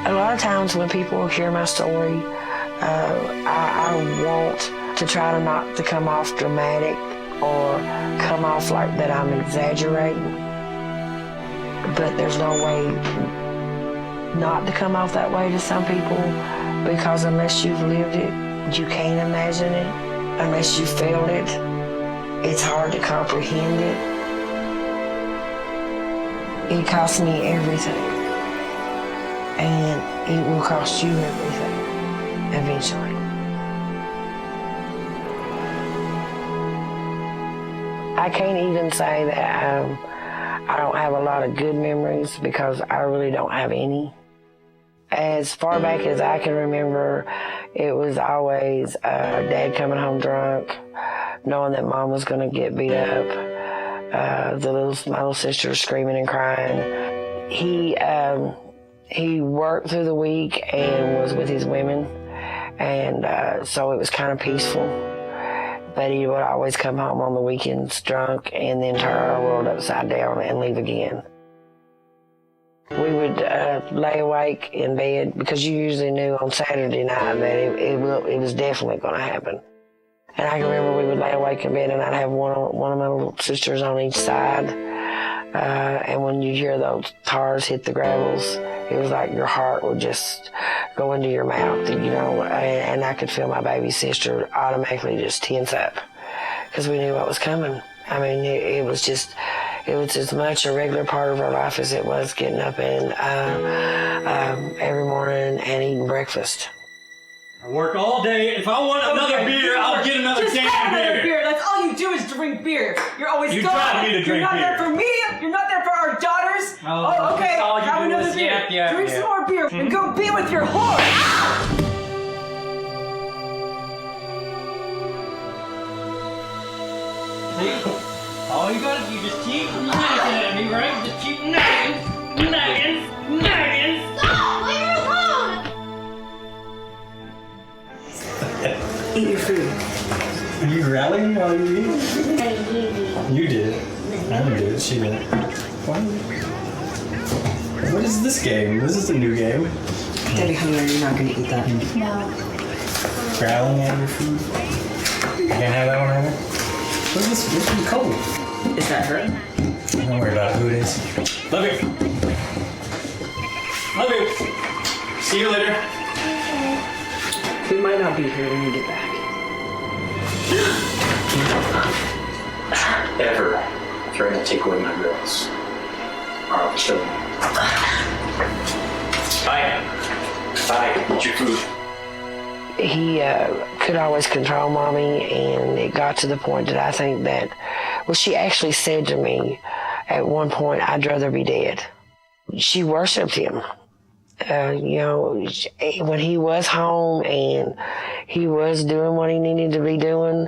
A lot of times when people hear my story, I want to try to not to come off dramatic or come off like that I'm exaggerating. But there's no way not to come off that way to some people, because unless you've lived it, you can't imagine it. Unless you felt it, it's hard to comprehend it. It cost me everything. And it will cost you everything, eventually. I can't even say that I don't have a lot of good memories, because I really don't have any. As far back as I can remember, it was always Dad coming home drunk, knowing that Mom was going to get beat up, my little sister screaming and crying. He worked through the week and was with his women, and so it was kind of peaceful. But he would always come home on the weekends drunk and then turn our world upside down and leave again. We would lay awake in bed, because you usually knew on Saturday night that it was definitely going to happen. And I can remember we would lay awake in bed, and I'd have one of my little sisters on each side. And when you hear those tars hit the gravels, it was like your heart would just go into your mouth, and I could feel my baby sister automatically just tense up, because we knew what was coming. I mean, it was as much a regular part of our life as it was getting up and every morning and eating breakfast. I work all day. If I want another beer, I'll get another Just damn have beer. another beer. That's all you do is drink beer. You're always You gone. drive me to drink You're not beer. there for me. You're not there for our daughters. Oh, Okay. that's all you Have do another is beer. yeah, Drink yeah. some more beer and go be with your whore. See? All you just keep nagging at me, right? Just keep nagging. Stop! Leave her alone! Eat your food. Are you growling while you eat? You did it. I didn't do it. She did it. What is this game? This is a new game. Debbie, hungry. You're not going to eat that. No. Growling at your food. You can't have that one either. What's this? This one's cold. Is that her? Don't worry about who it is. Love you. Love you. See you later. We might not be here when you get back. Ever trying to take away my girls. I'll kill you. Bye. Eat your food. He could always control Mommy, and it got to the point that I think that, well, she actually said to me at one point, I'd rather be dead. She worshipped him. When he was home and he was doing what he needed to be doing,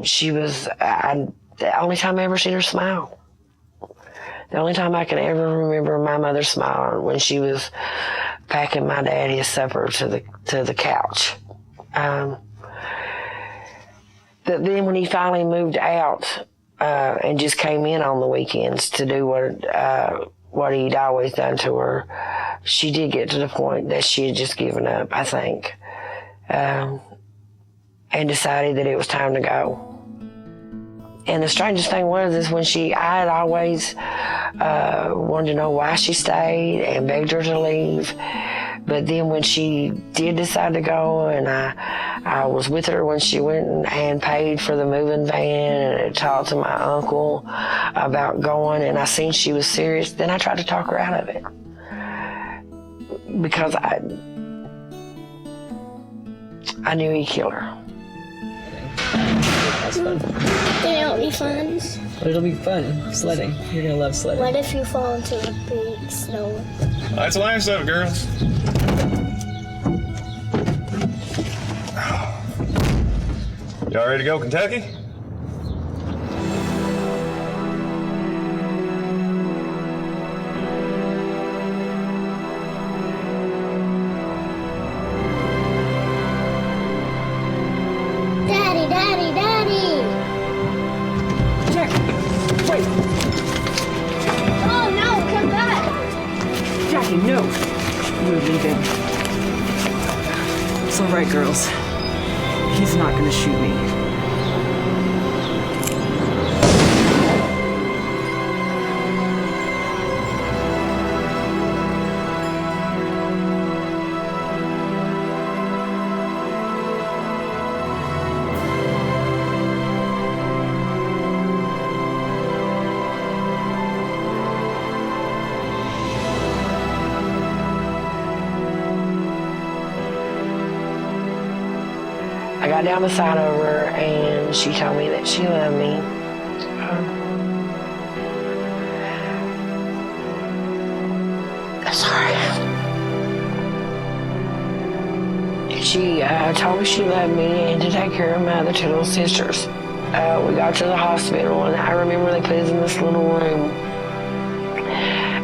she was the only time I ever seen her smile. The only time I can ever remember my mother smiling when she was packing my dad his supper to the couch. But then when he finally moved out and just came in on the weekends to do what he'd always done to her, she did get to the point that she had just given up, I think, and decided that it was time to go. And the strangest thing was when I had always wanted to know why she stayed and begged her to leave. But then when she did decide to go, and I was with her when she went and paid for the moving van, and talked to my uncle about going, and I seen she was serious, then I tried to talk her out of it. Because I knew he'd kill her. That's fun. It'll be fun. It'll be fun. Sledding. You're gonna love sledding. What if you fall into the big snow? Let's last up, girls. Y'all ready to go, Kentucky? Daddy, Daddy, Daddy! Jack, wait! Oh no, come back! Jackie, no! We're leaving. It's all right, girls. He's not gonna shoot me. I got down beside of her and she told me that she loved me. Sorry. She told me she loved me and to take care of my other two little sisters. We got to the hospital and I remember they put us in this little room.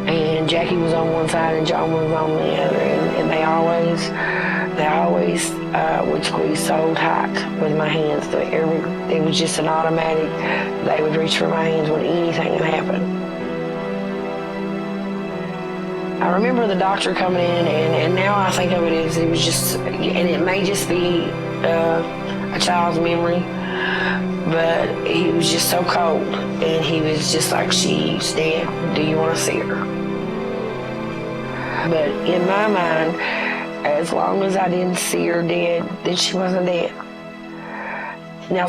And Jackie was on one side and John was on the other. And they always would squeeze so tight with my hands that it was just an automatic. They would reach for my hands when anything had happened. I remember the doctor coming in, and now I think of it as it was just, and it may just be a child's memory, but he was just so cold, and he was just like, she's dead. Do you want to see her? But in my mind, as long as I didn't see her dead, then she wasn't dead. Now,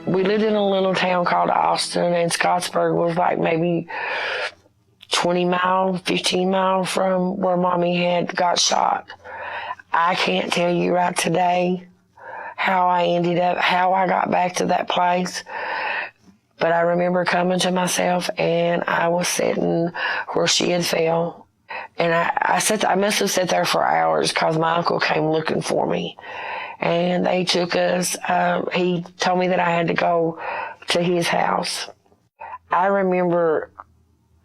we lived in a little town called Austin, and Scottsburg was like maybe 20 miles, 15 miles from where Mommy had got shot. I can't tell you right today how I got back to that place. But I remember coming to myself and I was sitting where she had fell. And I must have sat there for hours because my uncle came looking for me. And they took us, he told me that I had to go to his house. I remember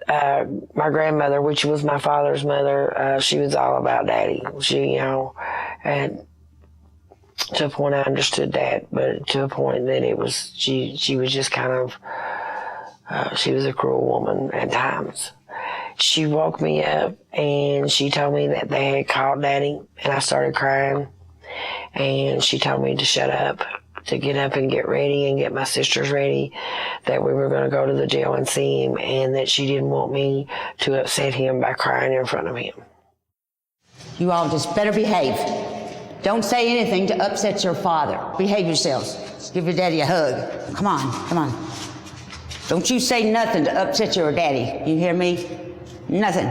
my grandmother, which was my father's mother, she was all about Daddy. She, and to a point I understood that, but to a point that it was, she was just kind of, she was a cruel woman at times. She woke me up and she told me that they had called Daddy, and I started crying. And she told me to shut up, to get up and get ready and get my sisters ready, that we were going to go to the jail and see him, and that she didn't want me to upset him by crying in front of him. You all just better behave. Don't say anything to upset your father. Behave yourselves. Give your daddy a hug. Come on, come on. Don't you say nothing to upset your daddy. You hear me? Nothing.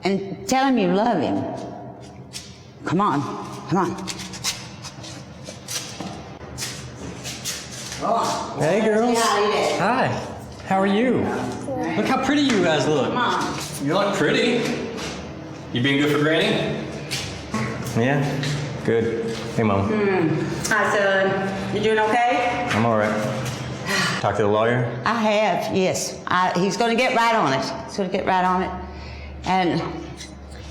And tell him you love him. Come on, come on. Hey, girls. Hi. How are you? Look how pretty you guys look. Come on. You look pretty. You being good for Granny? Yeah, good. Hey, Mom. Hi, son. You doing okay? I'm all right. Talk to the lawyer? I have, yes. He's going to get right on it. He's going to get right on it. And,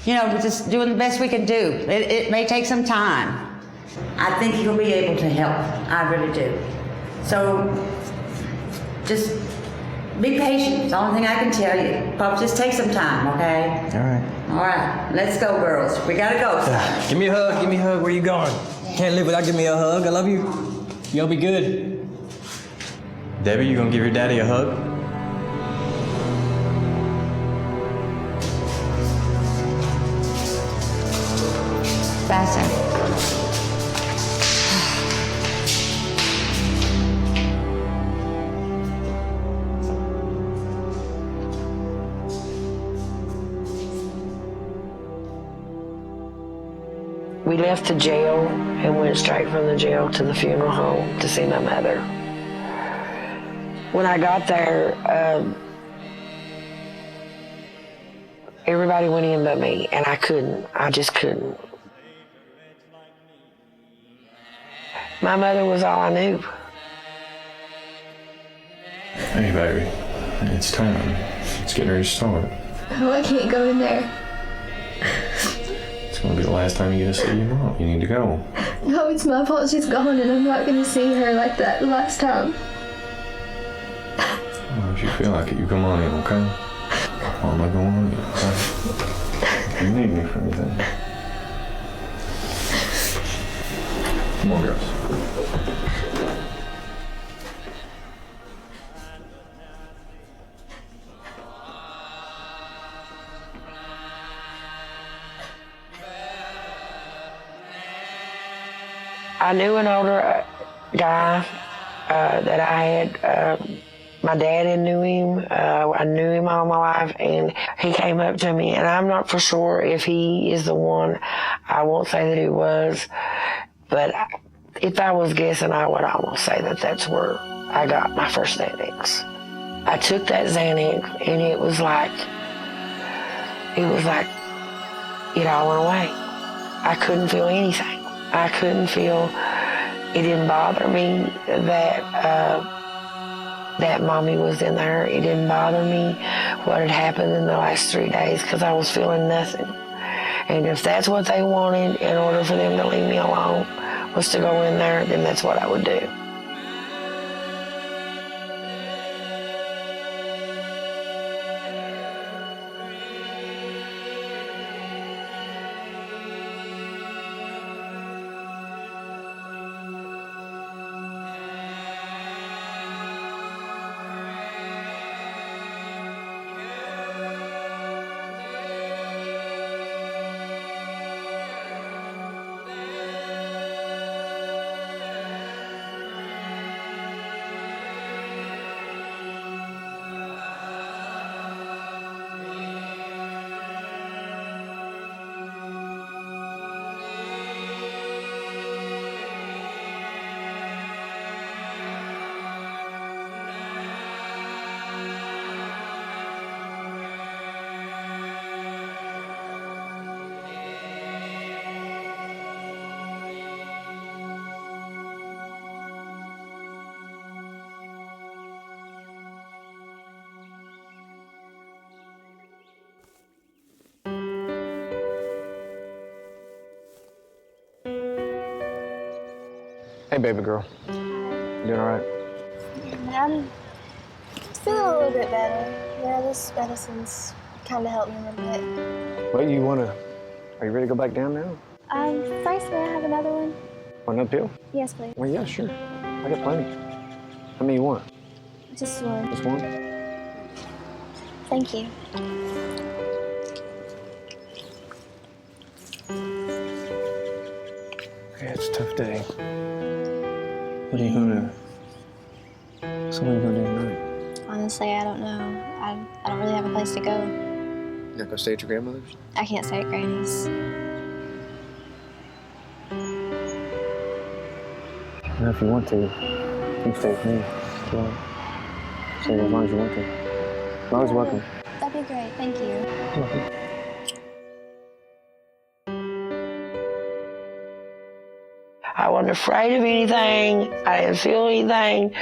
we're just doing the best we can do. It may take some time. I think he'll be able to help. I really do. So, just be patient. It's the only thing I can tell you. Pop, just take some time, okay? All right. All right. Let's go, girls. We gotta go. Give me a hug. Give me a hug. Where you going? Can't live without giving me a hug. I love you. You'll be good. Debbie, you gonna give your daddy a hug? Bye, son. We left the jail and went straight from the jail to the funeral home to see my mother. When I got there, everybody went in but me, and I couldn't. I just couldn't. My mother was all I knew. Hey, baby. It's time. It's getting ready to start. Oh, I can't go in there. It's gonna be the last time you get to see your mom. You need to go. No, it's my fault she's gone, and I'm not going to see her like that the last time. Well, if you feel like it, you come on in, okay? I'm not going on in, okay? You need me for anything. Come on, girls. I knew an older guy that I had. My dad had knew him. I knew him all my life, and he came up to me, and I'm not for sure if he is the one. I won't say that he was, but if I was guessing, I would almost say that that's where I got my first Xanax. I took that Xanax, and it was like it all went away. I couldn't feel anything. I couldn't feel. It didn't bother me that mommy was in there. It didn't bother me what had happened in the last 3 days because I was feeling nothing. And if that's what they wanted in order for them to leave me alone was to go in there, then that's what I would do. Hey, baby girl. You doing all right? I'm feeling a little bit better. Yeah, this medicine's kind of helped me a little bit. Well, are you ready to go back down now? First, may I have another one? Want an uphill? Yes, please. Well, yeah, sure. I got plenty. How many you want? Just one. Just one? Thank you. Yeah, it's a tough day. What are you gonna do? So what are you gonna do tonight? Honestly, I don't know. I don't really have a place to go. You're not gonna stay at your grandmother's? I can't stay at Granny's. Well, if you want to, you can stay with me. So, stay as long as you want to. You're always welcome. That'd be great. Thank you. You're welcome. I wasn't afraid of anything. I didn't feel anything.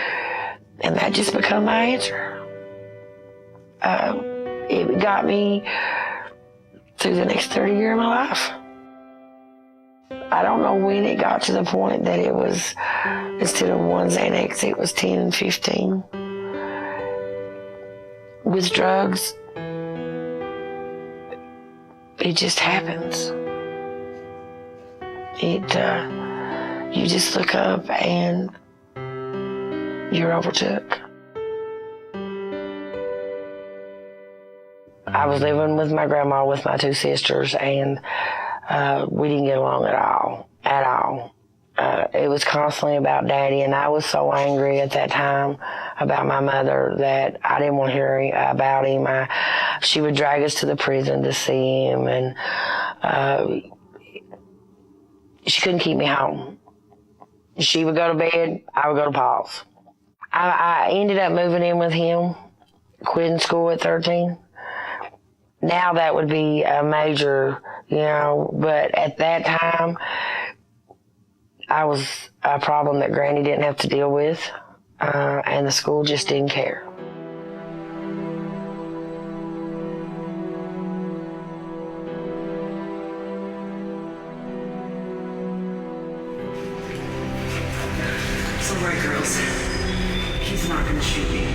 And that just became my answer. It got me through the next 30 years of my life. I don't know when it got to the point that it was, instead of one Xanax, it was 10 and 15. With drugs, it just happens. You just look up and you're overtook. I was living with my grandma with my two sisters, and we didn't get along at all. It was constantly about Daddy, and I was so angry at that time about my mother that I didn't want to hear about him. She would drag us to the prison to see him, and she couldn't keep me home. She would go to bed, I would go to Paul's. I ended up moving in with him, quitting school at 13. Now that would be a major, but at that time, I was a problem that Granny didn't have to deal with, and the school just didn't care. It's all right, girls. He's not gonna shoot me.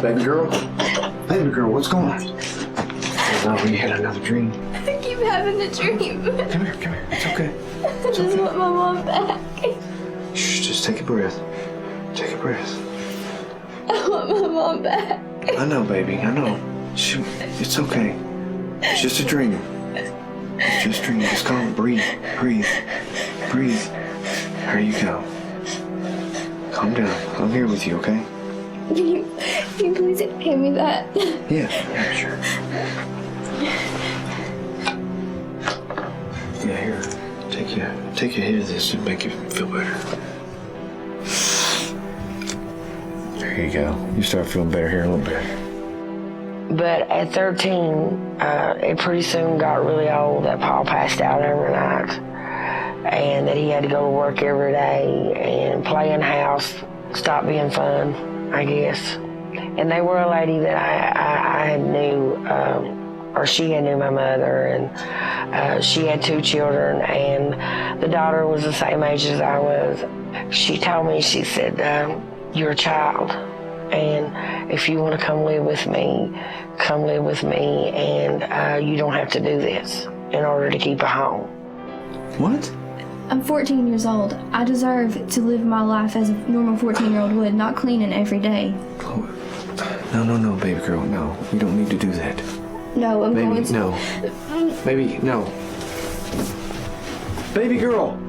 Baby girl? Baby girl, what's going on? Oh, you had another dream. I keep having a dream. Come here. It's okay. I just want my mom back. Shh, just take a breath. Take a breath. I want my mom back. I know, baby, I know. It's okay. It's just a dream. It's just a dream. Just calm. Breathe. There you go. Calm down. I'm here with you, okay? Can you please hand me that? Yeah, sure. Yeah, here. Take a hit of this and make you feel better. There you go. You start feeling better here in a little bit. But at 13, it pretty soon got really old that Paul passed out every night, and that he had to go to work every day, and playing house stopped being fun, I guess. And they were a lady that I had knew, or she had knew my mother, and she had 2 children, and the daughter was the same age as I was. She told me, she said, you're a child, and if you want to come live with me, come live with me, and you don't have to do this in order to keep a home. What? I'm 14 years old. I deserve to live my life as a normal 14-year-old would, not cleaning every day. No, baby girl, no. We don't need to do that. No, I'm going to... No. Baby, no. Baby girl!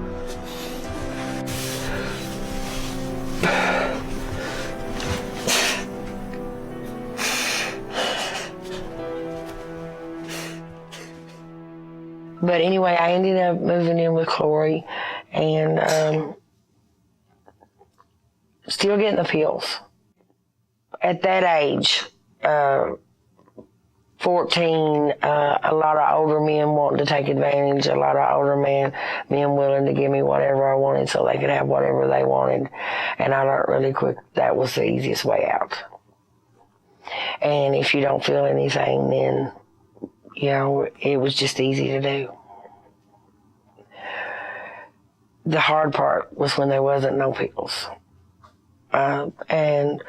But anyway, I ended up moving in with Corey, and still getting the pills. At that age, 14, a lot of older men wanting to take advantage, a lot of older men willing to give me whatever I wanted so they could have whatever they wanted. And I learned really quick that was the easiest way out. And if you don't feel anything, then, you know, it was just easy to do. The hard part was when there wasn't no pills. And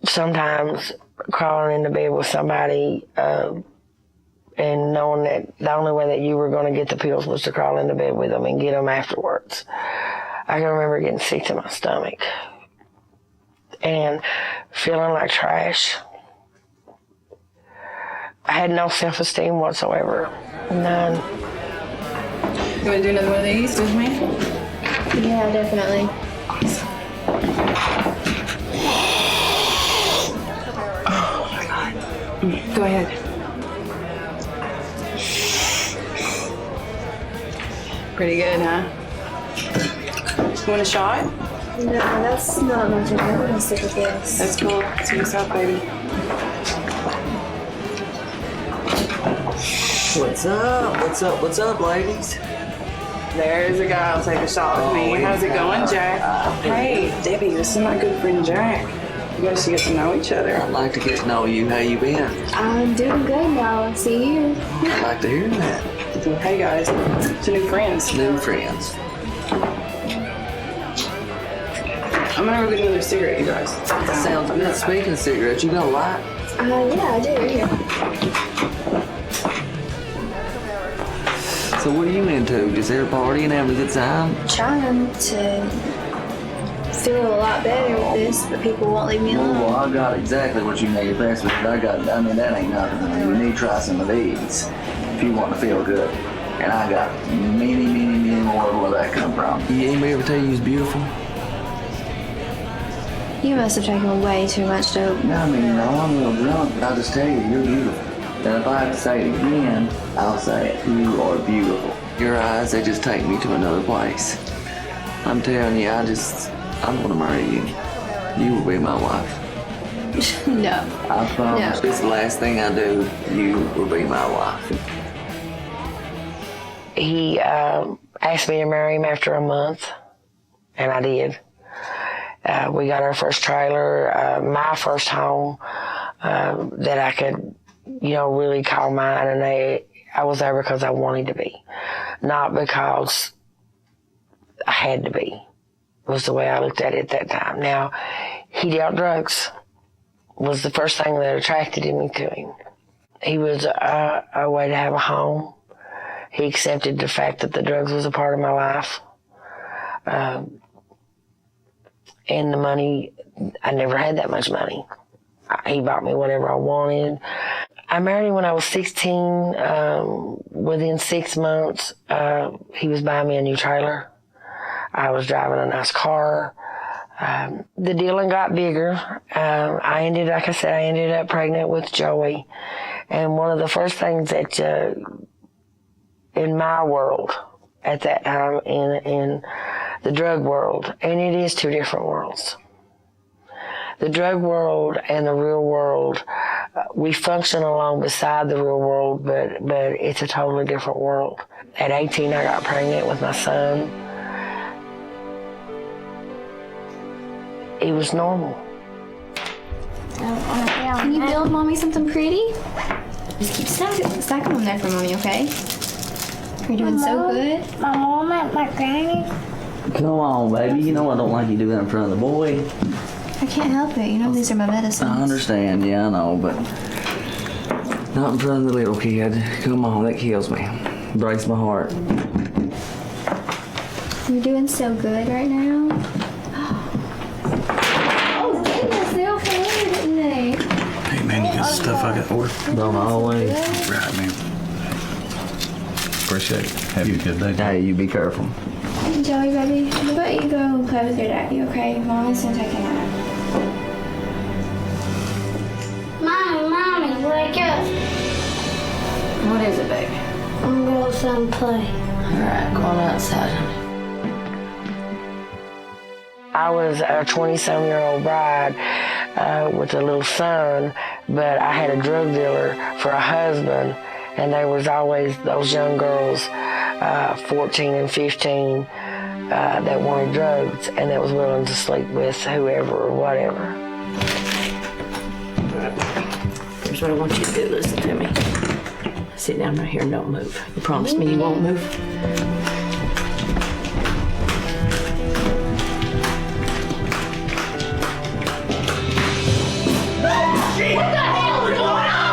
sometimes crawling into bed with somebody and knowing that the only way that you were going to get the pills was to crawl into bed with them and get them afterwards. I can remember getting sick to my stomach and feeling like trash. I had no self-esteem whatsoever. None. You want to do another one of these with me? Yeah, definitely. Go ahead. Pretty good, huh? You want a shot? No, that's not my thing. I'm gonna stick with this. That's cool. See what's up, baby. What's up, ladies? There's a guy who'll take a shot with me. How's it going, Jack? Hey, Debbie, this is my good friend Jack. You guys should get to know each other. I'd like to get to know you. How you been? I'm doing good now. I see you. I'd like to hear that. Hey guys, to new friends. New friends. I'm gonna go get another cigarette, you guys. Sounds good. Speaking of cigarettes, you got a light? Yeah, I do. Right here. So what are you into? Is there a party and having a good time? Trying to feel a lot better with this, but people won't leave me alone. Well, I got exactly what you need. That's what I mean, that ain't nothing. You need to try some of these if you want to feel good. And I got many more. Where that come from? Anybody ever tell you he's beautiful? You must have taken way too much dope. No, I mean, I'm a little drunk, but I'll just tell you, you're beautiful. And if I have to say it again, I'll say it. You are beautiful. Your eyes, they just take me to another place. I'm telling you, I want to marry you. You will be my wife. No. I promise. No. It's the last thing I do. You will be my wife. He asked me to marry him after a month, and I did. We got our first trailer, my first home that I could, really call mine, and I was there because I wanted to be, not because I had to be, was the way I looked at it at that time. Now, he dealt drugs, was the first thing that attracted me to him. He was a way to have a home. He accepted the fact that the drugs was a part of my life. And the money, I never had that much money. He bought me whatever I wanted. I married him when I was 16. Within 6 months, he was buying me a new trailer. I was driving a nice car. The dealing got bigger. I ended up pregnant with Joey. And one of the first things that, in my world at that time, in the drug world, and it is two different worlds. The drug world and the real world, we function along beside the real world, but it's a totally different world. At 18, I got pregnant with my son. It was normal. Can you build Mommy something pretty? Just keep stacking them there for Mommy, okay? You're doing so good. My mom and my granny. Come on, baby. You know I don't like you doing that in front of the boy. I can't help it. You know these are my medicines. I understand, yeah, I know, but not in front of the little kid. Come on, that kills me. Breaks my heart. You're doing so good right now. Oh goodness, they all fell over, didn't they? Hey man, you got stuff I got ordered? Don't always. Right, man. Appreciate it. Have you a good day. Hey, you be careful. Joey, baby, how about you go and play with your daddy, okay? Mommy's gonna take a nap. Mommy, wake up. What is it, baby? I'm gonna go outside and play. All right, go on outside, honey. I was a 20-some-year-old bride with a little son, but I had a drug dealer for a husband, and there was always those young girls, 14 and 15, that wanted drugs and that was willing to sleep with whoever or whatever. Here's what I want you to do. Listen to me. Sit down right here and don't move. You promise me you won't move? What the hell is going on?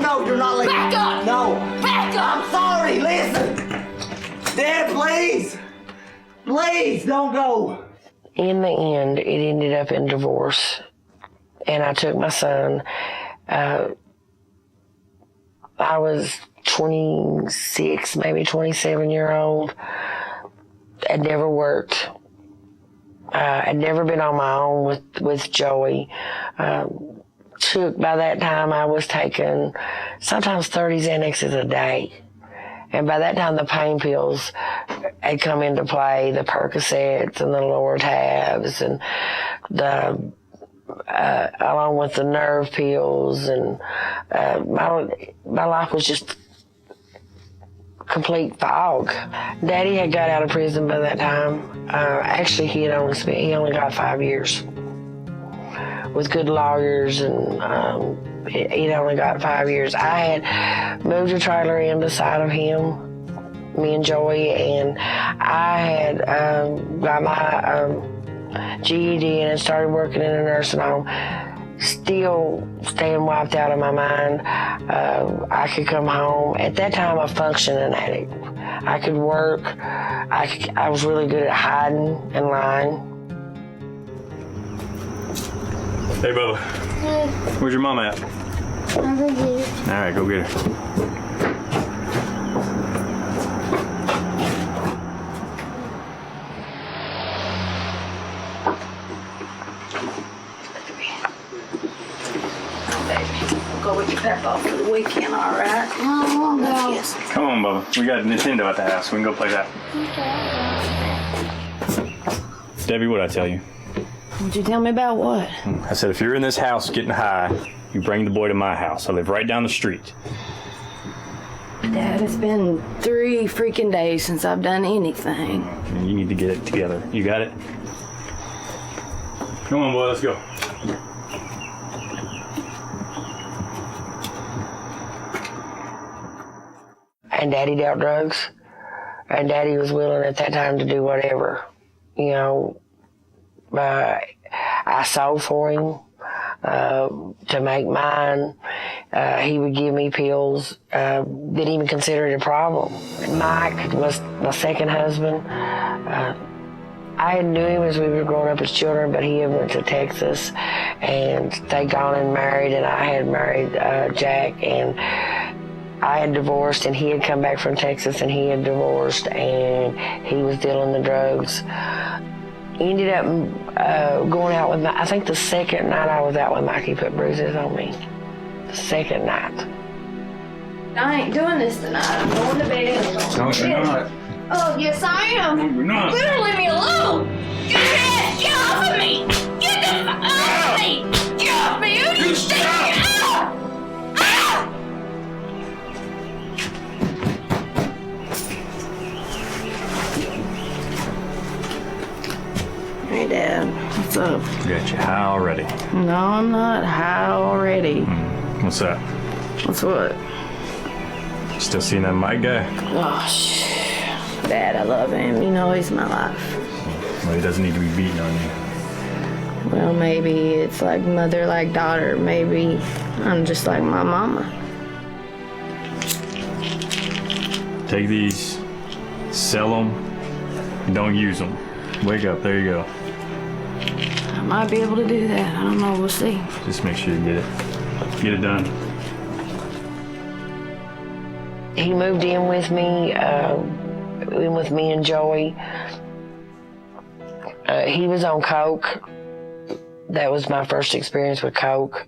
No, you're not leaving. Back up! No. Back up! I'm sorry, listen. Dad, please. Please, don't go. In the end, it ended up in divorce, and I took my son. I was 26, maybe 27-year-old. I'd never worked. I'd never been on my own with Joey. By that time, I was taking sometimes 30 Xanaxes a day. And by that time, the pain pills had come into play, the Percocets and the Loratabs and along with the nerve pills. And my life was just complete fog. Daddy had got out of prison by that time. Actually, he only got 5 years. With good lawyers, and he'd only got 5 years. I had moved a trailer in beside of him, me and Joey, and I had got my GED and had started working in a nursing home. Still staying wiped out of my mind. I could come home. At that time, a functioning addict. I could work. I was really good at hiding and lying. Hey, Bubba. Hey, Where's your mom at? over here. All right, go get her. I'll go with your papa for the weekend, all right? No, I won't go. Yes. Come on, Bubba. We got a Nintendo at the house. We can go play that. Debbie, what'd I tell you? Would you tell me about what? I said, if you're in this house getting high, you bring the boy to my house. I live right down the street. Dad, it's been 3 freaking days since I've done anything. You need to get it together. You got it? Come on, boy, let's go. And Daddy dealt drugs. And Daddy was willing at that time to do whatever. You know, I sold for him to make mine. He would give me pills. Didn't even consider it a problem. Mike was my second husband. I knew him as we were growing up as children, but he had went to Texas, and they gone and married, and I had married Jack, and I had divorced, and he had come back from Texas, and he had divorced, and he was dealing the drugs. Ended up going out with I think the second night I was out with Mike, he put bruises on me. The second night. I ain't doing this tonight. I'm going to bed. No, you're not. Oh, yes, I am. No, you're not. You better leave me alone. Get your ass, get off of me. Get the off of me. Get off me. You stink. Ow! Ow! Hey, Dad, what's up? Got you high already. No, I'm not high already. What's that? What's what? Still seeing that Mike guy? Gosh, Dad, I love him. You know he's my life. Well, he doesn't need to be beating on you. Well, maybe it's like mother, like daughter. Maybe I'm just like my mama. Take these, sell them, and don't use them. Wake up, there you go. I might be able to do that. I don't know. We'll see. Just make sure you get it. Get it done. He moved in with me and Joey. He was on coke. That was my first experience with coke.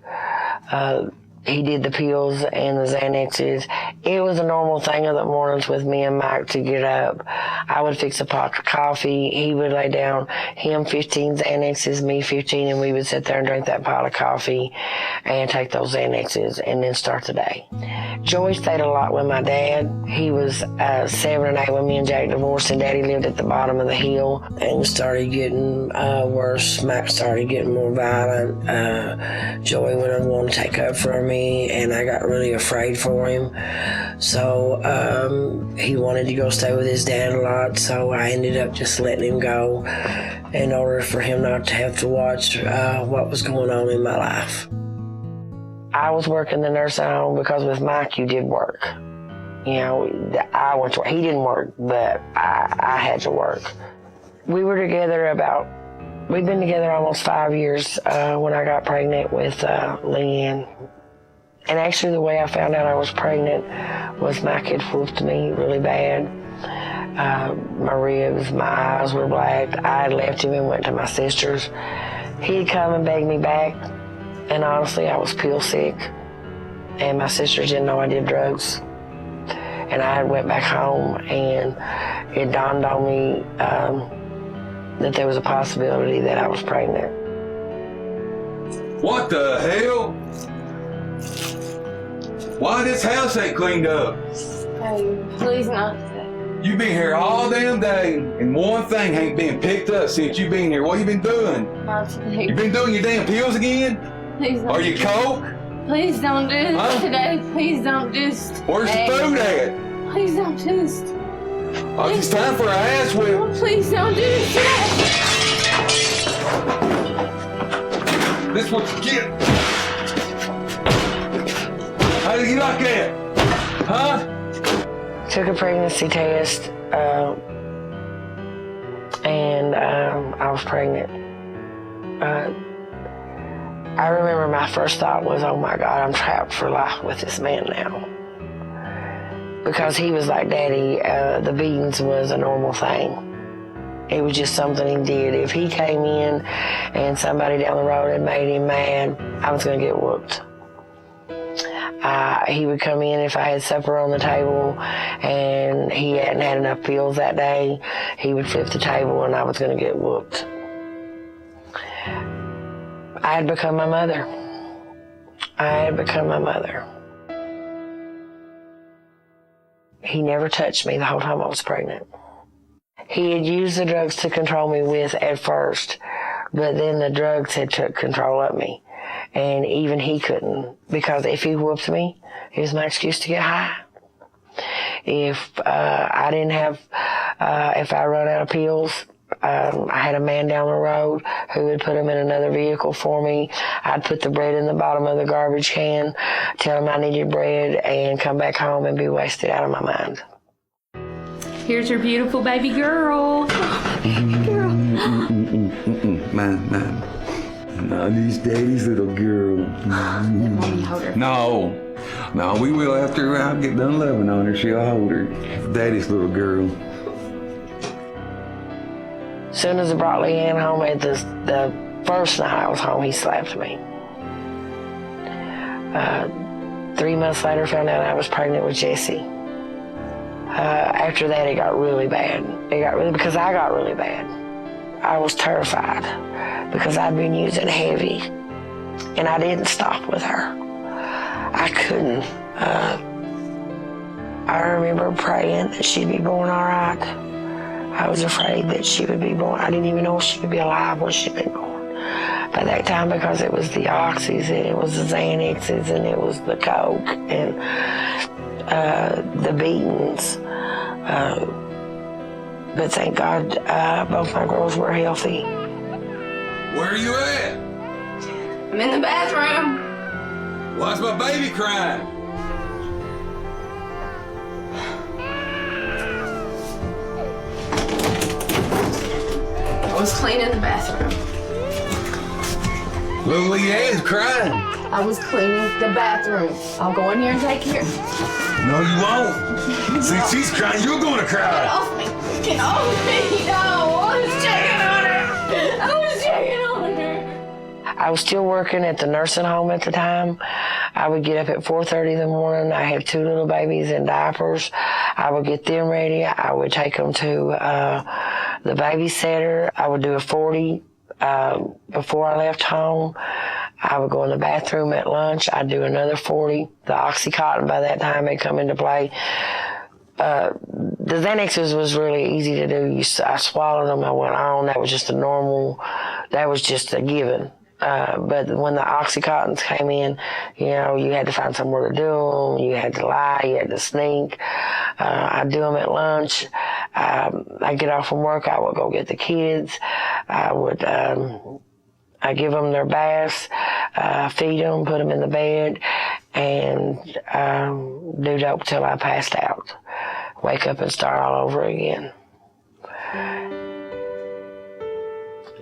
He did the pills and the Xanaxes. It was a normal thing of the mornings with me and Mike to get up. I would fix a pot of coffee. He would lay down, him 15 Xanaxes, me 15, and we would sit there and drink that pot of coffee and take those Xanaxes and then start the day. Joey stayed a lot with my dad. He was 7 and 8 when me and Jack divorced, and Daddy lived at the bottom of the hill and started getting worse. Mike started getting more violent. Joey went on one to take up from me, and I got really afraid for him. So he wanted to go stay with his dad a lot, so I ended up just letting him go in order for him not to have to watch what was going on in my life. I was working the nursing home because with Mike you did work. You know, I went to work. He didn't work, but I had to work. We were together we've been together almost 5 years when I got pregnant with Leanne. And actually the way I found out I was pregnant was Mike had whooped me really bad. My ribs, my eyes were black. I had left him and went to my sister's. He'd come and beg me back, and honestly I was pill sick, and my sisters didn't know I did drugs. And I went back home, and it dawned on me that there was a possibility that I was pregnant. What the hell? Why this house ain't cleaned up? Hey, please not. You been here all damn day, and one thing ain't been picked up since you been here. What you been doing? Not today. You been doing your damn pills again? Please don't. Are you coke? Please don't do this today. Please don't do this. Where's the food at? Please don't do this. Oh, it's time for a ass whip. Oh, please don't do this today. This what you get. How did you like that? Huh? Took a pregnancy test, and I was pregnant. I remember my first thought was, oh my God, I'm trapped for life with this man now. Because he was like Daddy, the beatings was a normal thing. It was just something he did. If he came in and somebody down the road had made him mad, I was gonna get whooped. He would come in if I had supper on the table and he hadn't had enough pills that day. He would flip the table and I was going to get whooped. I had become my mother. I had become my mother. He never touched me the whole time I was pregnant. He had used the drugs to control me with at first, but then the drugs had took control of me. And even he couldn't, because if he whooped me, it was my excuse to get high. If I didn't have, if I run out of pills, I had a man down the road who would put them in another vehicle for me. I'd put the bread in the bottom of the garbage can, tell him I needed bread, and come back home and be wasted out of my mind. Here's your beautiful baby girl. Baby girl. Mine. No, this daddy's little girl. Mommy, hold her. No, we will after I get done loving on her. She'll hold her. Daddy's little girl. As soon as I brought Leanne home at the first night I was home, he slapped me. 3 months later, found out I was pregnant with Jesse. After that, it got really bad. Because I got really bad. I was terrified because I'd been using heavy, and I didn't stop with her. I couldn't. I remember praying that she'd be born all right. I was afraid that she would be born. I didn't even know if she would be alive when she'd been born. By that time, because it was the oxys, and it was the Xanaxes, and it was the coke, and the beatings. But thank God, both my girls were healthy. Where are you at? I'm in the bathroom. Why's my baby crying? I was cleaning the bathroom. Little Leanne's crying. I was cleaning the bathroom. I'll go in here and take care. No, you won't. Since she's crying, you're going to cry. Get off me. Get off me. No, I was checking on her. I was checking on her. I was still working at the nursing home at the time. I would get up at 4:30 in the morning. I had 2 little babies in diapers. I would get them ready. I would take them to the babysitter. I would do a 40 before I left home. I would go in the bathroom at lunch. I'd do another 40. The Oxycontin by that time had come into play. The Xanaxes was really easy to do. I swallowed them. I went on. That was just that was just a given. But when the Oxycontins came in, you had to find somewhere to do them. You had to lie. You had to sneak. I'd do them at lunch. I'd get off from work. I would go get the kids. I'd give them their baths, feed them, put them in the bed, and do dope till I passed out. Wake up and start all over again.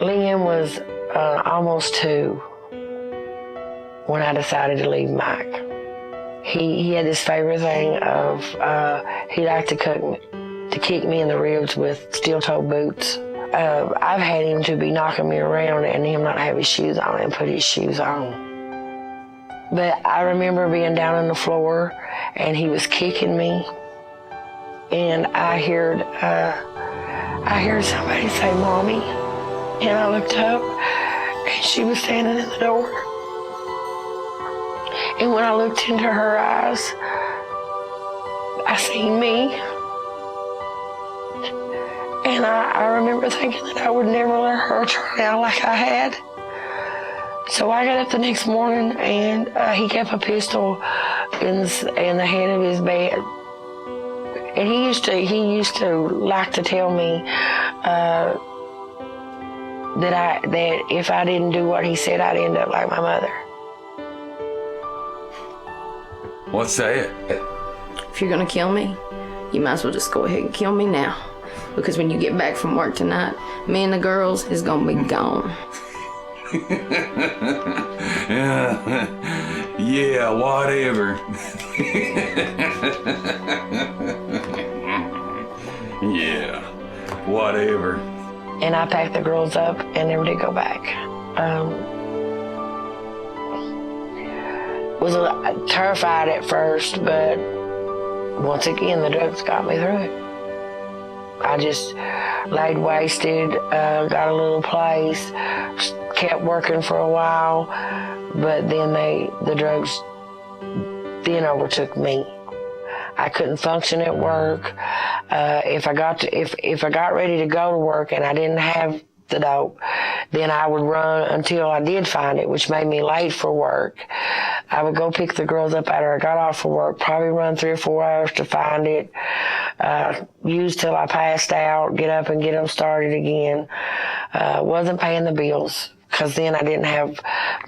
Liam was almost 2 when I decided to leave Mike. He had this favorite thing of he liked to kick me in the ribs with steel-toed boots. I've had him to be knocking me around and him not have his shoes on and put his shoes on. But I remember being down on the floor and he was kicking me, and I heard somebody say, "Mommy," and I looked up and she was standing in the door. And when I looked into her eyes, I seen me. And I remember thinking that I would never let her turn out like I had. So I got up the next morning and he kept a pistol in the head of his bed. And he used to like to tell me that if I didn't do what he said, I'd end up like my mother. What's that? If you're gonna kill me, you might as well just go ahead and kill me now. Because when you get back from work tonight, me and the girls is gonna be gone. Yeah, whatever. Yeah, whatever. And I packed the girls up and never did go back. was terrified at first, but once again, the drugs got me through it. I just laid wasted, got a little place, kept working for a while, but then the drugs then overtook me. I couldn't function at work. If I got ready to go to work and I didn't have the dope, then I would run until I did find it, which made me late for work. I would go pick the girls up after I got off for work, probably run 3 or 4 hours to find it, use till I passed out, get up and get them started again. Wasn't paying the bills, because then I didn't have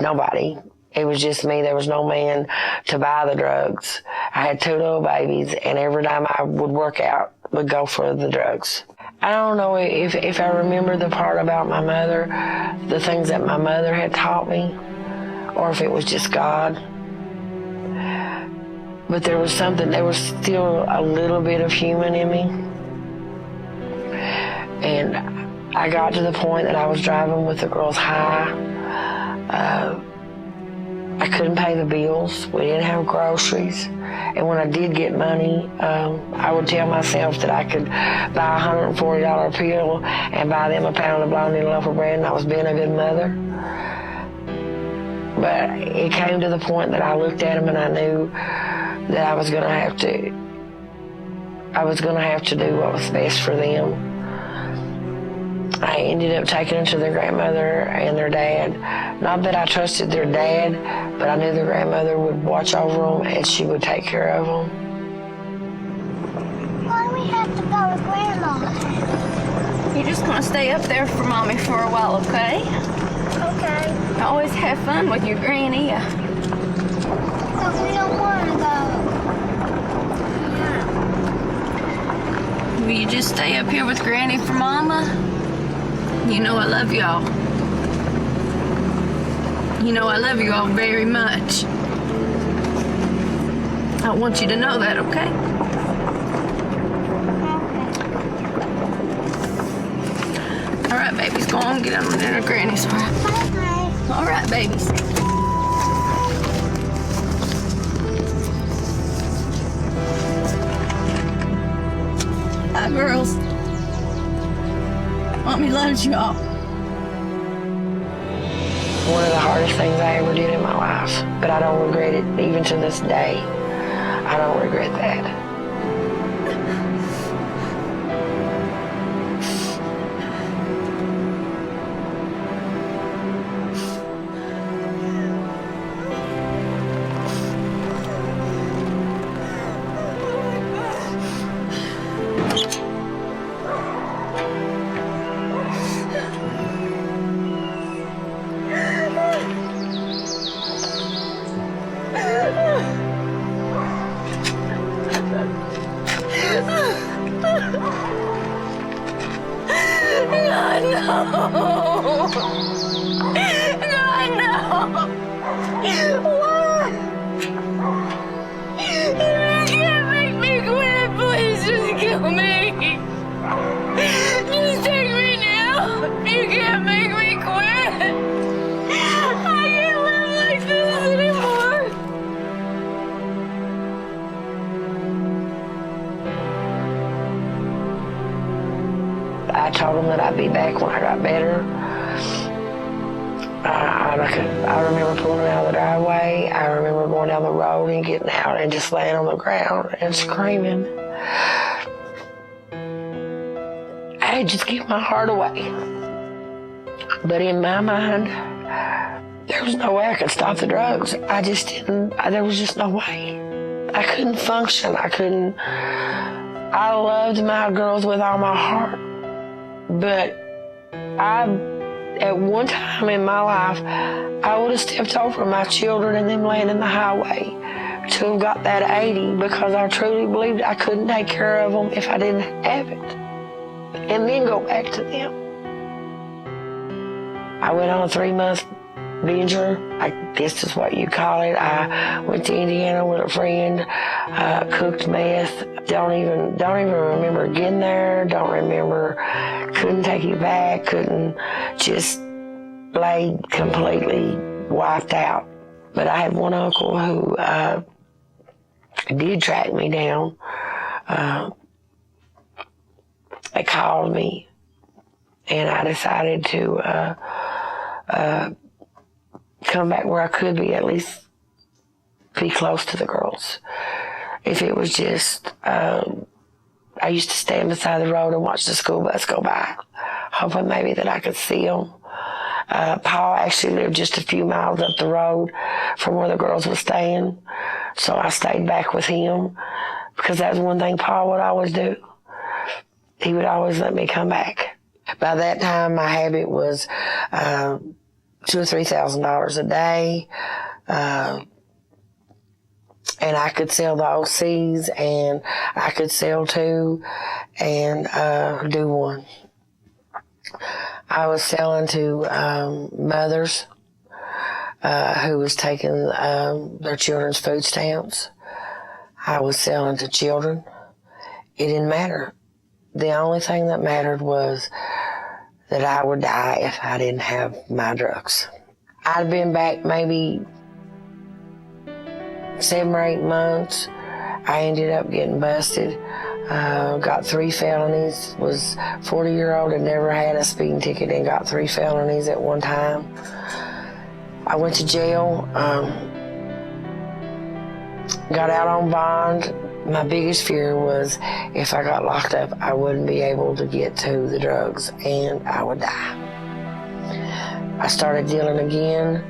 nobody. It was just me. There was no man to buy the drugs. I had 2 little babies, and every time I would work out, would go for the drugs. I don't know if I remember the part about my mother, the things that my mother had taught me, or if it was just God. But there was still a little bit of human in me. And I got to the point that I was driving with the girls high. I couldn't pay the bills. We didn't have groceries. And when I did get money, I would tell myself that I could buy a $140 pill and buy them a pound of bologna and a loaf of bread, and I was being a good mother. But it came to the point that I looked at them and I knew that I was going to have to do what was best for them. I ended up taking them to their grandmother and their dad. Not that I trusted their dad, but I knew their grandmother would watch over them and she would take care of them. Why do we have to go to Grandma's? You're just gonna stay up there for Mommy for a while, okay? Okay. Always have fun with your granny. But we don't want to go. Will you just stay up here with Granny for Mama? You know I love y'all. You know I love you all very much. I want you to know that, okay? All right, babies, go on, get on dinner, Granny's. All right, babies. Bye, girls. Mommy loves y'all. One of the hardest things I ever did in my life, but I don't regret it even to this day. I don't regret that. I told them that I'd be back when I got better. I remember pulling out of the driveway. I remember going down the road and getting out and just laying on the ground and screaming. I had just given my heart away. But in my mind, there was no way I could stop the drugs. I just didn't, there was just no way. I couldn't function. I loved my girls with all my heart. But at one time in my life, I would have stepped over my children and them laying in the highway to have got that 80 because I truly believed I couldn't take care of them if I didn't have it. And then go back to them. I went on a 3-month binger. I guess is what you call it. I went to Indiana with a friend, cooked meth. Don't even remember getting there. Don't remember. Couldn't take it back. Couldn't. Just lay completely wiped out. But I had one uncle who did track me down. They called me, and I decided to come back where I could be, at least be close to the girls. If it was just, I used to stand beside the road and watch the school bus go by, hoping maybe that I could see them. Paul actually lived just a few miles up the road from where the girls were staying, so I stayed back with him because that's one thing Paul would always do. He would always let me come back. By that time, my habit was $2,000 or $3,000 a day, and I could sell the OCs, and I could sell 2 and do 1. I was selling to mothers who was taking their children's food stamps. I was selling to children. It didn't matter. The only thing that mattered was that I would die if I didn't have my drugs. I'd been back maybe 7 or 8 months. I ended up getting busted. Got 3 felonies, was 40-year-old and never had a speeding ticket and got 3 felonies at one time. I went to jail, got out on bond. My biggest fear was if I got locked up, I wouldn't be able to get to the drugs and I would die. I started dealing again,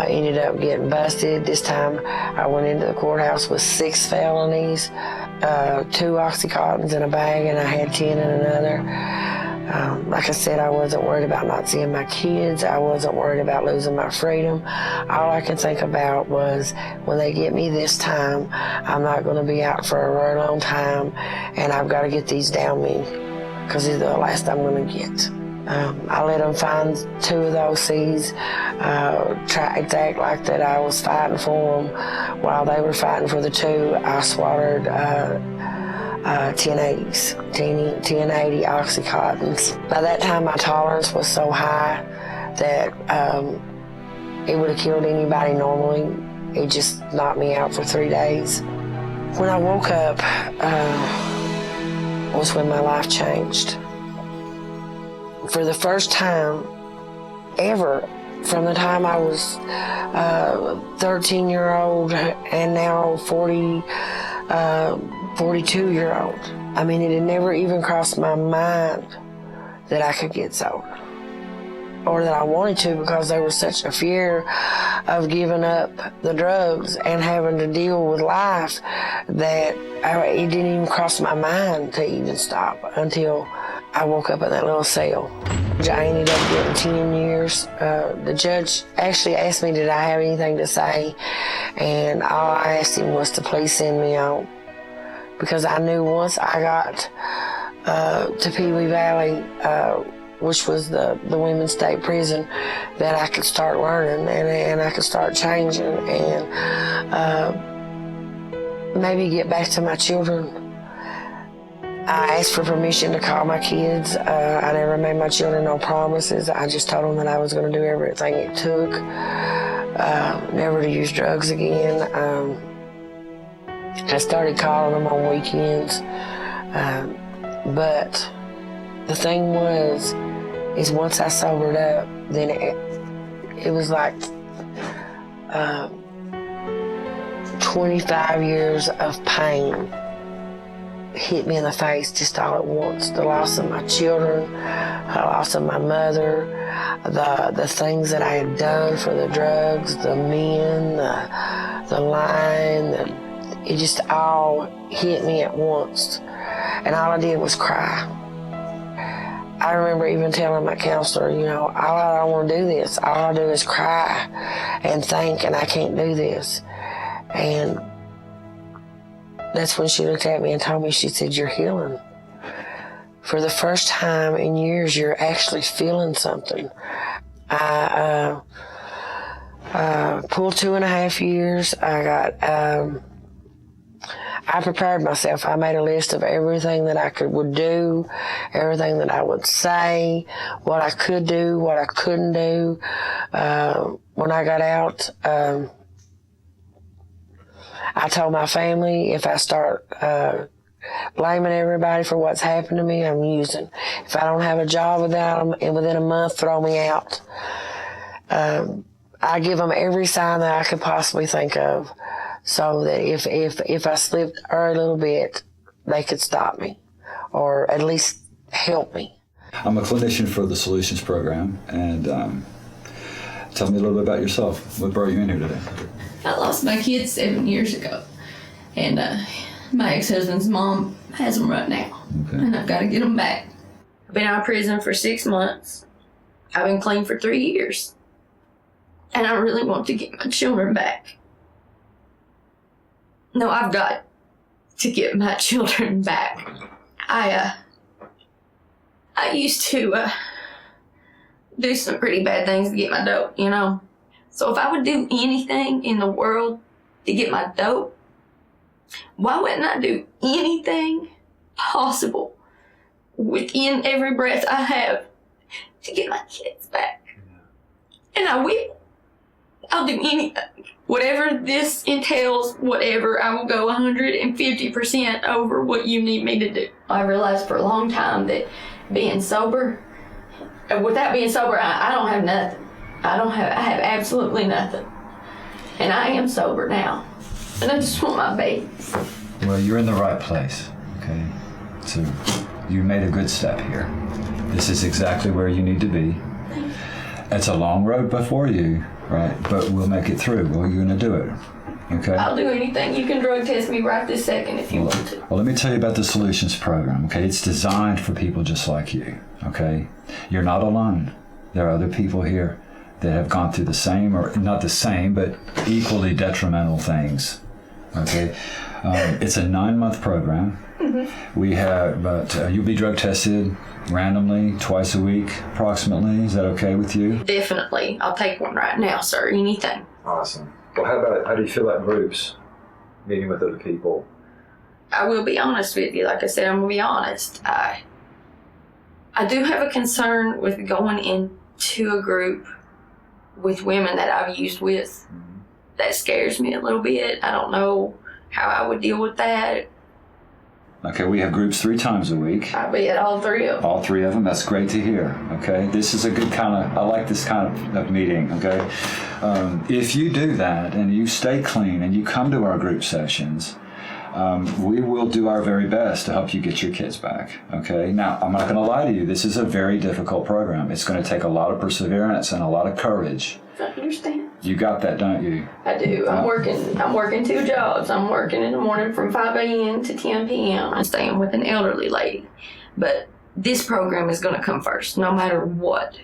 ended up getting busted. This time I went into the courthouse with 6 felonies, 2 Oxycontins in a bag, and I had 10 in another. Like I said, I wasn't worried about not seeing my kids. I wasn't worried about losing my freedom. All I could think about was when they get me this time, I'm not going to be out for a very long time, and I've got to get these down me because these are the last I'm going to get. I let them find 2 of the OCs, tried to act like that I was fighting for them. While they were fighting for the 2, I swallowed 1080s, 1080 Oxycontins. By that time, my tolerance was so high that it would have killed anybody normally. It just knocked me out for 3 days. When I woke up was when my life changed. For the first time ever, from the time I was 13-year-old and now 42-year-old. I mean, it had never even crossed my mind that I could get sober or that I wanted to, because there was such a fear of giving up the drugs and having to deal with life that it didn't even cross my mind to even stop until I woke up in that little cell. I ended up getting 10 years. The judge actually asked me, did I have anything to say? And all I asked him was to please send me on, because I knew once I got to Pee Wee Valley, which was the women's state prison, that I could start learning and I could start changing and maybe get back to my children. I asked for permission to call my kids. I never made my children no promises. I just told them that I was going to do everything it took, never to use drugs again. I started calling them on weekends, but the thing is once I sobered up, then it was like 25 years of pain hit me in the face just all at once. The loss of my children, the loss of my mother, the things that I had done for the drugs, the men, the lying, it just all hit me at once. And all I did was cry. I remember even telling my counselor, you know, I don't want to do this. All I do is cry and think, and I can't do this. And that's when she looked at me and told me, she said, you're healing. For the first time in years, you're actually feeling something. I pulled 2.5 years. I prepared myself. I made a list of everything that I would do, everything that I would say, what I could do, what I couldn't do. When I got out, I told my family if I start blaming everybody for what's happened to me, I'm using. If I don't have a job without them, and within a month, throw me out. I give them every sign that I could possibly think of, so that if I slipped a little bit, they could stop me, or at least help me. I'm a clinician for the Solutions Program, and tell me a little bit about yourself. What brought you in here today? I lost my kids 7 years ago, and my ex-husband's mom has them right now, and I've got to get them back. I've been out of prison for 6 months. I've been clean for 3 years, and I really want to get my children back. No, I've got to get my children back. I used to do some pretty bad things to get my dope, you know. So if I would do anything in the world to get my dope, why wouldn't I do anything possible within every breath I have to get my kids back? And I will. I'll do anything. Whatever this entails, whatever, I will go 150% over what you need me to do. I realized for a long time that being sober, without being sober, I don't have nothing. I have absolutely nothing. And I am sober now. And I just want my baby. Well, you're in the right place, okay? So you made a good step here. This is exactly where you need to be. It's a long road before you, right? But we'll make it through. Well, you're going to do it, okay? I'll do anything. You can drug test me right this second if you want to. Well, let me tell you about the Solutions Program, okay? It's designed for people just like you, okay? You're not alone. There are other people here that have gone through the same, or not the same, but equally detrimental things, okay? It's a 9-month program. Mm-hmm. We have, but you'll be drug tested randomly twice a week, approximately. Is that okay with you? Definitely. I'll take one right now, sir. Anything. Awesome. Well, how do you feel about groups, meeting with other people? I will be honest with you. Like I said, I'm going to be honest. I do have a concern with going into a group with women that I've used with. Mm-hmm. That scares me a little bit. I don't know how I would deal with that. Okay, we have groups 3 times a week. I'll be at all 3 of them. All 3 of them. That's great to hear. Okay, this is a good I like this kind of meeting. Okay, if you do that and you stay clean and you come to our group sessions, we will do our very best to help you get your kids back. Okay, now I'm not going to lie to you. This is a very difficult program. It's going to take a lot of perseverance and a lot of courage. I understand. You got that, don't you? I do. I'm working 2 jobs. I'm working in the morning from 5 a.m. to 10 p.m. I'm staying with an elderly lady. But this program is going to come first, no matter what.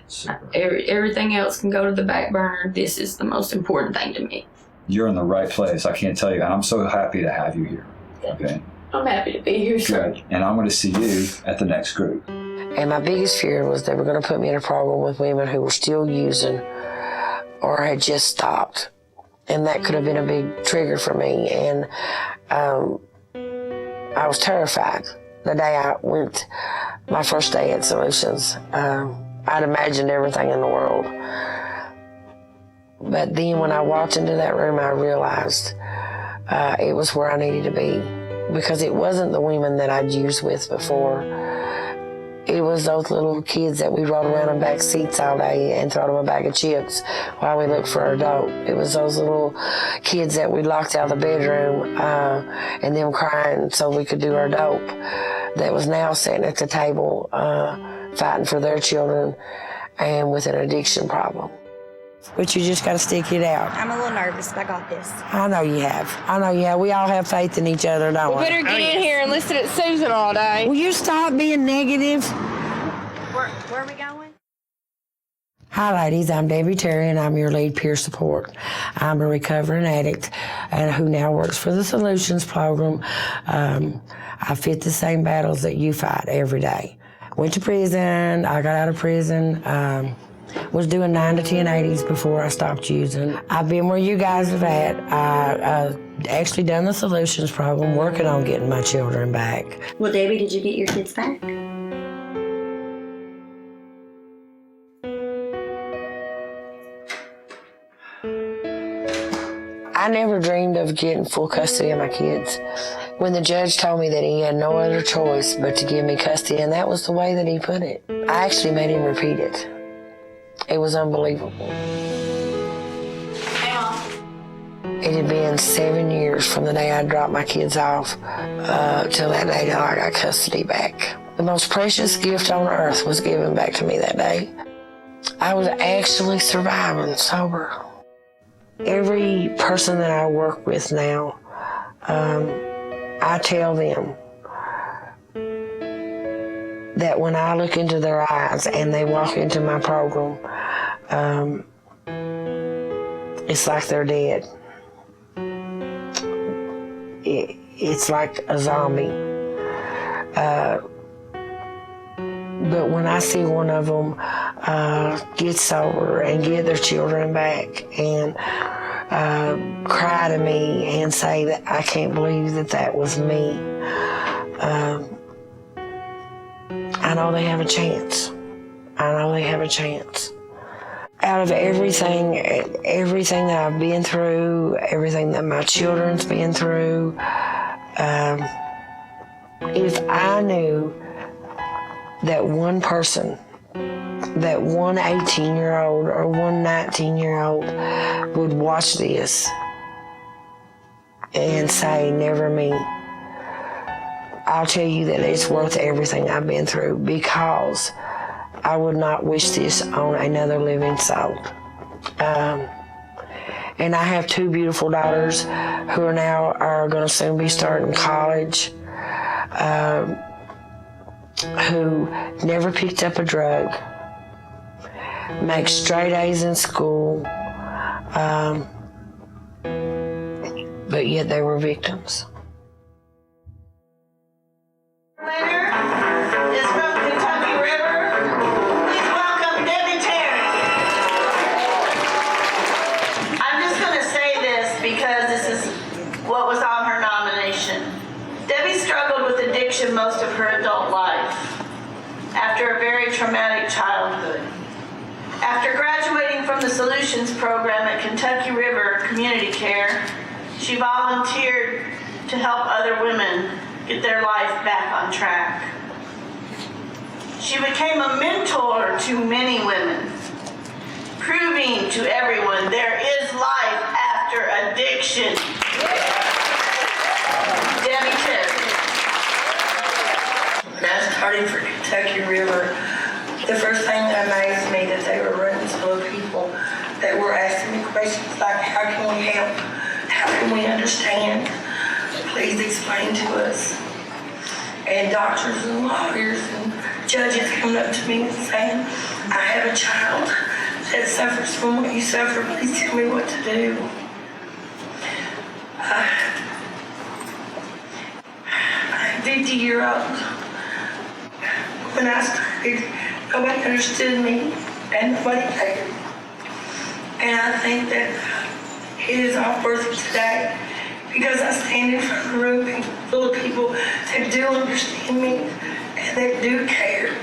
Everything else can go to the back burner. This is the most important thing to me. You're in the right place. I can't tell you. And I'm so happy to have you here. Okay. I'm happy to be here, sir. Good. And I'm going to see you at the next group. And my biggest fear was they were going to put me in a program with women who were still using or had just stopped. And that could have been a big trigger for me. And I was terrified the day I went, my first day at Solutions. I'd imagined everything in the world. But then when I walked into that room, I realized it was where I needed to be, because it wasn't the women that I'd used with before. It was those little kids that we rode around in back seats all day and throw them a bag of chips while we looked for our dope. It was those little kids that we locked out of the bedroom and them crying so we could do our dope, that was now sitting at the table fighting for their children and with an addiction problem. But you just got to stick it out. I'm a little nervous, but I got this. I know you have. We all have faith in each other, don't we? We better get in here and listen to Susan all day. Will you stop being negative? Where are we going? Hi, ladies. I'm Debbie Terry, and I'm your lead peer support. I'm a recovering addict who now works for the Solutions Program. I fit the same battles that you fight every day. Went to prison. I got out of prison. Was doing 9 to 10 80s before I stopped using. I've been where you guys have at. I actually done the Solutions Program, working on getting my children back. Well, Debbie, did you get your kids back? I I never dreamed of getting full custody of my kids. When the judge told me that he had no other choice but to give me custody, and that was the way that he put it, I actually made him repeat it. It was unbelievable. It had been 7 years from the day I dropped my kids off till that day that I got custody back. The most precious gift on earth was given back to me that day. I was actually surviving sober. Every person that I work with now, I tell them that when I look into their eyes and they walk into my program, it's like they're dead. It's like a zombie. But when I see one of them get sober and get their children back and cry to me and say that I can't believe that was me, I know they have a chance. I know they have a chance. Out of everything that I've been through, everything that my children's been through, if I knew that one person, that one 18-year-old or one 19-year-old would watch this and say, never me, I'll tell you that it's worth everything I've been through, because I would not wish this on another living soul. And I have two beautiful daughters who are going to soon be starting college, who never picked up a drug, make straight A's in school, but yet they were victims. Winner is from Kentucky River. Please welcome Debby Terry. I'm just going to say this because this is what was on her nomination. Debby struggled with addiction most of her adult life after a very traumatic childhood. After graduating from the Solutions program at Kentucky River Community Care, she volunteered to help other women get their life back on track. She became a mentor to many women, proving to everyone there is life after addiction. Debby Terry. When I started for Kentucky River, the first thing that amazed me that they were rooms full of people that were asking me questions like, how can we help? How can we understand? Please explain to us. And doctors and lawyers and judges coming up to me and saying, I have a child that suffers from what you suffer. Please tell me what to do. I'm 50-year-old. When I started, nobody understood me and nobody cared. And I think that it is all worth it today because I stand in front of a room full of people that do understand me and that do care.